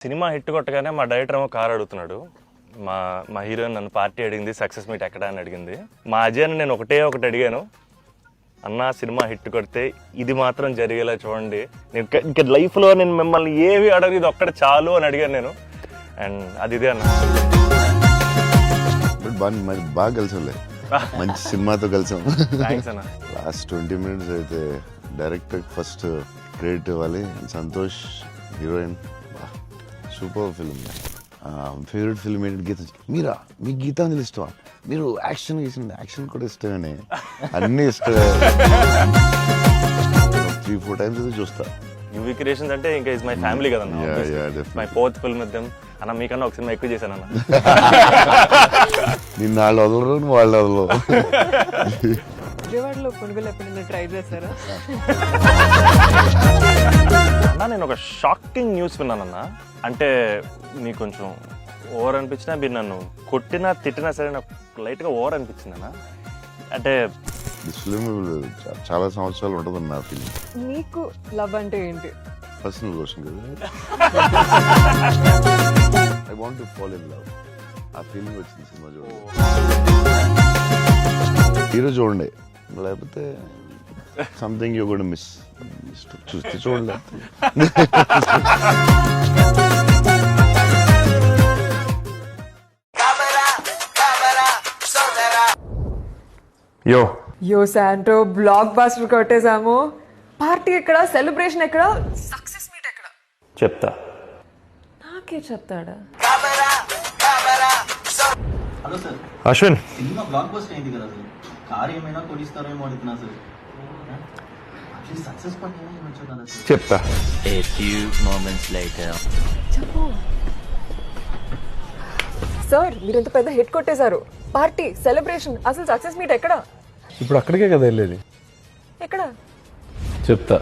Cinema hit కొట్టగానే మా director ఏమో కార్ అడుగుతున్నాడు. మా హీరోయిన్ నన్ను పార్టీ అడిగింది, సక్సెస్ మీట్ ఎక్కడ అని అడిగింది. మా అజయ్ని నేను ఒకటి అడిగాను, అన్న సినిమా హిట్ కొడితే ఇది మాత్రం జరిగేలా చూడండి, నేను ఇంకా లైఫ్లో నేను మిమ్మల్ని ఏవి అడగదు, ఇది ఒక్కటి చాలు అని అడిగాను నేను. అండ్ అది ఇదే అన్న. బాగా కలిసి మంచి సినిమాతో కలిసాం. థ్యాంక్స్ అన్న. లాస్ట్ 20 minutes అయితే డైరెక్టర్ ఫస్ట్ క్రెడిట్ ఇవ్వాలి. Santosh heroine, super film. Favourite film ఏంటి? గీత. మీరా? మీకు గీతాంజలి ఇష్టమా? మీరు యాక్షన్ కూడా ఇష్టమని అన్ని ఇష్టమే. 3-4 times అయితే చూస్తా. యువి క్రియేషన్స్ అంటే ఇంకా ఇస్ మై ఫ్యామిలీ కదన్న. My fourth film with them అన్న. మీకన్నా ఒక సినిమా ఎక్కువ చేశాను అన్న. నిన్న వాళ్ళు వదలరు, నువ్వు వాళ్ళు వదలవు. విజయవాడలో కొనుగోలు ఎప్పుడైనా ట్రై చేశారా? అన్న నేను ఒక షాకింగ్ న్యూస్ విన్నానన్న. అంటే మీకు కొంచెం ఓవర్ అనిపించినా, మీరు నన్ను కొట్టినా తిట్టినా సరే నాకు లైట్గా ఓవర్ అనిపించింది అన్న. అంటే ఫిల్మ్ చాలా సంవత్సరాలు ఉంటుంది నా ఫిల్మ్. నీకు లవ్ అంటే ఏంటి? పర్సనల్ క్వశ్చన్ కదా. I want to fall in love. ఆ ఫీలింగ్ వచ్చింది సినిమా చూడండి. హీరో చూడండి, లేకపోతే సంథింగ్ యూ గోనా మిస్. చూస్తే చూడండి. యో శాంటో, బ్లాక్ బాస్టర్ కొట్టేశాము. పార్టీ ఎక్కడ? సెలబ్రేషన్ ఎక్కడ? సక్సెస్ మీట్ ఎక్కడ? చెప్తా. నాకే చెప్తాడా? Hello sir, Ashwin cinema block buster అయింది కదా సార్. కార్ ఏమైనా కొనిస్తారేమో అడుగుతున్నా సార్. సక్సెస్ పని ఏమొచ్చు కదా సార్. చెప్తా. A few moments later. చెప్పు సార్, మీరు ఇంత పెద్ద హిట్ కొట్టేశారు. పార్టీ, సెలబ్రేషన్, అసలు సక్సెస్ మీట్ ఎక్కడ? ఇప్పుడు అక్కడికే కదా వెళ్ళేది. ఎక్కడ? చెప్తా.